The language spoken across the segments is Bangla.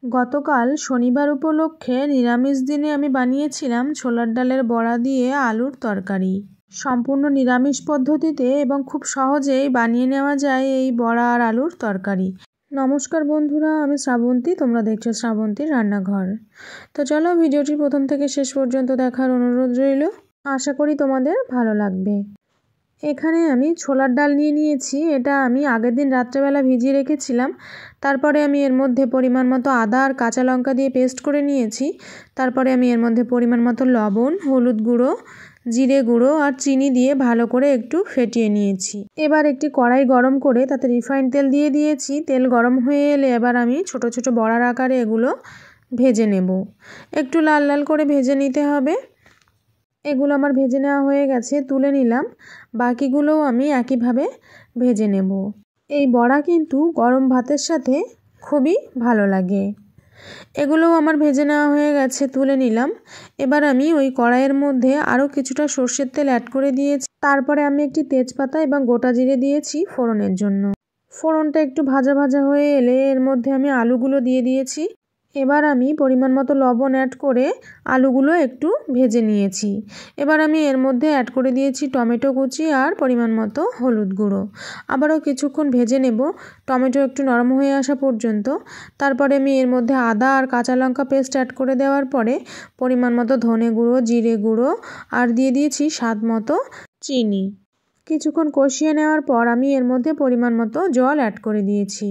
গতকাল শনিবার উপলক্ষে নিরামিষ দিনে আমি বানিয়েছিলাম ছোলার ডালের বড়া দিয়ে আলুর তরকারি। সম্পূর্ণ নিরামিষ পদ্ধতিতে এবং খুব সহজেই বানিয়ে নেওয়া যায় এই বড়া আর আলুর তরকারি। নমস্কার বন্ধুরা, আমি শ্রাবন্তী, তোমরা দেখছো শ্রাবন্তীর রান্নাঘর। তো চলো ভিডিওটি প্রথম থেকে শেষ পর্যন্ত দেখার অনুরোধ রইল। আশা করি তোমাদের ভালো লাগবে। এখানে আমি ছোলার ডাল নিয়ে নিয়েছি। এটা আমি আগের দিন রাত্রেবেলা ভিজিয়ে রেখেছিলাম। তারপরে আমি এর মধ্যে পরিমাণ মতো আদা আর কাঁচা লঙ্কা দিয়ে পেস্ট করে নিয়েছি। তারপরে আমি এর মধ্যে পরিমাণ মতো লবণ, হলুদ গুঁড়ো, জিরে গুঁড়ো আর চিনি দিয়ে ভালো করে একটু ফেটিয়ে নিয়েছি। এবার একটি কড়াই গরম করে তাতে রিফাইন্ড তেল দিয়ে দিয়েছি। তেল গরম হয়ে এলে এবার আমি ছোট ছোট বড়ার আকারে এগুলো ভেজে নেব। একটু লাল লাল করে ভেজে নিতে হবে। এগুলো আমার ভেজে নেওয়া হয়ে গেছে, তুলে নিলাম। বাকিগুলোও আমি একইভাবে ভেজে নেব। এই বড়া কিন্তু গরম ভাতের সাথে খুবই ভালো লাগে। এগুলোও আমার ভেজে নেওয়া হয়ে গেছে, তুলে নিলাম। এবার আমি ওই কড়াইয়ের মধ্যে আরও কিছুটা সর্ষের তেল অ্যাড করে দিয়েছি। তারপরে আমি একটি তেজপাতা এবং গোটা জিরে দিয়েছি ফোড়নের জন্য। ফোড়নটা একটু ভাজা ভাজা হয়ে এলে এর মধ্যে আমি আলুগুলো দিয়ে দিয়েছি। এবার আমি পরিমাণ মতো লবণ অ্যাড করে আলুগুলো একটু ভেজে নিয়েছি। এবার আমি এর মধ্যে অ্যাড করে দিয়েছি টমেটো কুচি আর পরিমাণ মতো হলুদ গুঁড়ো। আবারও কিছুক্ষণ ভেজে নেব, টমেটো একটু নরম হয়ে আসা পর্যন্ত। তারপরে আমি এর মধ্যে আদা আর কাঁচা লঙ্কা পেস্ট অ্যাড করে দেওয়ার পরে পরিমাণ মতো ধনে গুঁড়ো, জিরে গুঁড়ো আর দিয়ে দিয়েছি স্বাদ মতো চিনি। কিছুক্ষণ কষিয়ে নেওয়ার পর আমি এর মধ্যে পরিমাণ মতো জল অ্যাড করে দিয়েছি।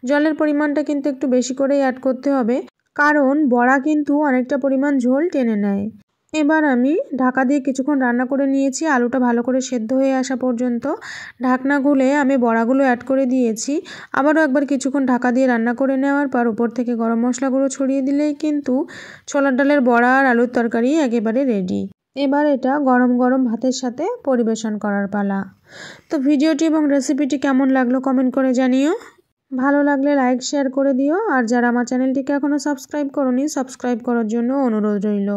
জলের পরিমাণটা কিন্তু একটু বেশি করেই অ্যাড করতে হবে, কারণ বড়া কিন্তু অনেকটা পরিমাণ ঝোল টেনে নেয়। এবার আমি ঢাকা দিয়ে কিছুক্ষণ রান্না করে নিয়েছি। আলুটা ভালো করে সেদ্ধ হয়ে আসা পর্যন্ত ঢাকনা খুলে আমি বড়াগুলো অ্যাড করে দিয়েছি। আবারও একবার কিছুক্ষণ ঢাকা দিয়ে রান্না করে নেওয়ার পর উপর থেকে গরম মশলা গুঁড়ো ছড়িয়ে দিলেই কিন্তু ছোলার ডালের বড়া আর আলুর তরকারি একেবারে রেডি। এবার এটা গরম গরম ভাতের সাথে পরিবেশন করার পালা। তো ভিডিওটি এবং রেসিপিটি কেমন লাগলো কমেন্ট করে জানিও। ভালো লাগলে লাইক শেয়ার করে দিও। আর যারা আমার চ্যানেলটিকে এখনও সাবস্ক্রাইব করোনি, সাবস্ক্রাইব করার জন্য অনুরোধ রইল।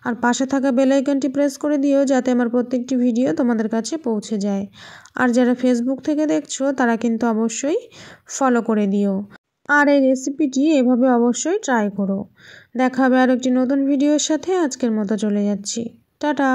আর পাশে থাকা বেল আইকনটি প্রেস করে দিও যাতে আমার প্রত্যেকটি ভিডিও তোমাদের কাছে পৌঁছে যায়। আর যারা ফেসবুক থেকে দেখছো তারা কিন্তু অবশ্যই ফলো করে দিও। আর এই রেসিপিটি এভাবে অবশ্যই ট্রাই করো। দেখা হবে আর একটি নতুন ভিডিওর সাথে। আজকের মতো চলে যাচ্ছি, টাটা।